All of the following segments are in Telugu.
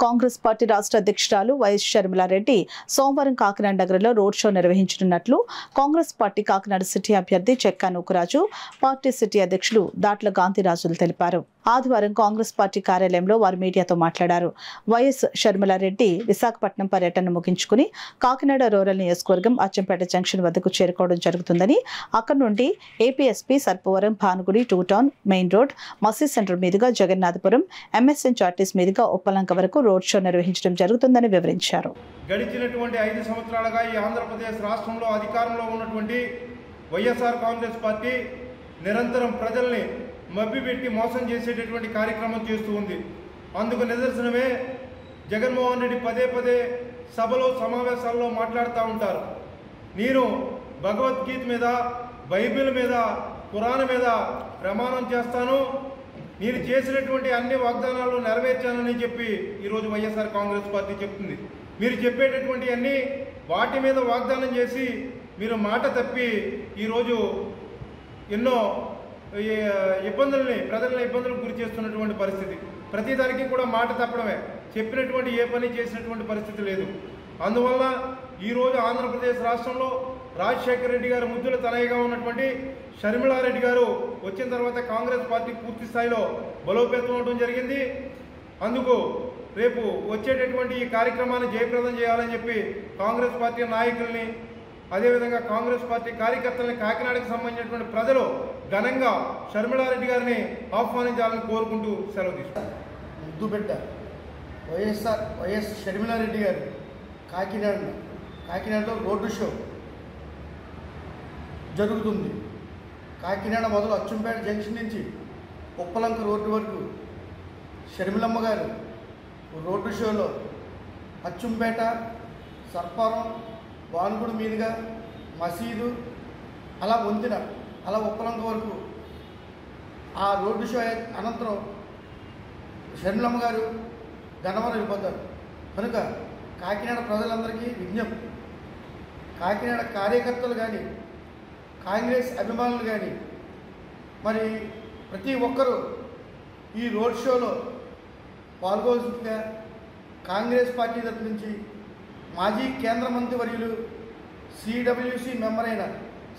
కాంగ్రెస్ పార్టీ రాష్ట్ర అధ్యక్షురాలు వైఎస్ షర్మిలారెడ్డి సోమవారం కాకినాడ నగరంలో రోడ్ షో నిర్వహించనున్నట్లు కాంగ్రెస్ పార్టీ కాకినాడ సిటీ అభ్యర్థి చెక్కా నూకరాజు, పార్టీ సిటీ అధ్యక్షులు దాట్ల గాంధీరాజులు తెలిపారు. ఆదివారం కాంగ్రెస్ పార్టీ కార్యాలయంలో వారు మీడియాతో మాట్లాడారు. వైఎస్ షర్మిలారెడ్డి విశాఖపట్నం పర్యటన ముగించుకుని కాకినాడ రూరల్ నియోజకవర్గం అచ్చంపేట జంక్షన్ వద్దకు చేరుకోవడం జరుగుతుందని, అక్కడి నుండి APSP Sarpavaram Bhanugudi two town main road మసీద్ సెంటర్ మీదుగా జగన్నాథపురం ఎంఎస్ఎన్ చార్టీస్ మీదుగా ఉప్పలంక వరకు రోడ్ షో నిర్వహించడం జరుగుతుందని వివరించారు. గడిచినటువంటి 5 సంవత్సరాలుగా ఈ ఆంధ్రప్రదేశ్ రాష్ట్రంలో అధికారంలో ఉన్నటువంటి వైఎస్ఆర్ కాంగ్రెస్ పార్టీ నిరంతరం ప్రజల్ని మభ్యపెట్టి మోసం చేసేటటువంటి కార్యక్రమం చేస్తూ ఉంది. అందుకు నిదర్శనమే జగన్మోహన్ రెడ్డి పదే సభలో సమావేశాల్లో మాట్లాడుతూ ఉంటారు. నేను భగవద్గీత మీద, బైబిల్ మీద, ఖురాన్ మీద ప్రమాణం చేస్తాను, నేను చేసినటువంటి అన్ని వాగ్దానాలు నెరవేర్చానని చెప్పి ఈరోజు వైఎస్ఆర్ కాంగ్రెస్ పార్టీ చెప్తుంది. మీరు చెప్పేటటువంటి అన్ని వాటి మీద వాగ్దానం చేసి మీరు మాట తప్పి ఈరోజు ఎన్నో ప్రజలను ఇబ్బందులకు గురి చేస్తున్నటువంటి పరిస్థితి. ప్రతిదానికి కూడా మాట తప్పడమే, చెప్పినటువంటి ఏ పని చేసినటువంటి పరిస్థితి లేదు. అందువల్ల ఈరోజు ఆంధ్రప్రదేశ్ రాష్ట్రంలో రాజశేఖర రెడ్డి గారు ముద్దుల తనయ్యగా ఉన్నటువంటి షర్మిలారెడ్డి గారు వచ్చిన తర్వాత కాంగ్రెస్ పార్టీ పూర్తి స్థాయిలో బలోపేతం అవడం జరిగింది. అందుకు రేపు వచ్చేటటువంటి ఈ కార్యక్రమాన్ని జయప్రదం చేయాలని చెప్పి కాంగ్రెస్ పార్టీ నాయకుల్ని, అదేవిధంగా కాంగ్రెస్ పార్టీ కార్యకర్తలని, కాకినాడకు సంబంధించినటువంటి ప్రజలు ఘనంగా షర్మిలారెడ్డి గారిని ఆహ్వానించాలని కోరుకుంటూ సెలవు తీసుకుంటారు. ముద్దుబిడ్డ వైఎస్ షర్మిలారెడ్డి గారు కాకినాడలో రోడ్డు షో జరుగుతుంది. కాకినాడ మొదలు అచ్చంపేట జంక్షన్ నుంచి ఉప్పలంక రోడ్డు వరకు షర్మిలమ్మ గారు రోడ్డు షోలో అచ్చంపేట, సర్పారం, భానుగుడి మీదుగా మసీదు, అలా వంతెన, అలా ఉప్పలంక వరకు ఆ రోడ్డు షో అనంతరం షర్మిలమ్మ గారు గన్నవరం వెళ్ళిపోతారు. కనుక కాకినాడ ప్రజలందరికీ విజ్ఞప్తి, కాకినాడ కార్యకర్తలు కానీ, కాంగ్రెస్ అభిమానులు కానీ, మరి ప్రతి ఒక్కరూ ఈ రోడ్ షోలో పాల్గొల్సిందిగా కాంగ్రెస్ పార్టీ తరఫు నుంచి మాజీ కేంద్ర మంత్రి వర్యులు, సిడబ్ల్యూసి మెంబర్ అయిన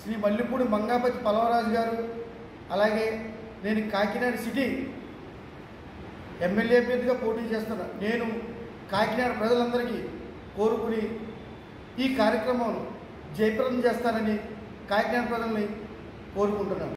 శ్రీ మల్లిపూడి మంగాపతి పల్లవరాజు గారు, అలాగే నేను కాకినాడ సిటీ ఎమ్మెల్యే అభ్యర్థిగా పోటీ చేస్తున్నా, నేను కాకినాడ ప్రజలందరికీ కోరుకుని ఈ కార్యక్రమం జయప్రదం చేస్తానని కాకినాడ ప్రజల్ని కోరుకుంటున్నాను.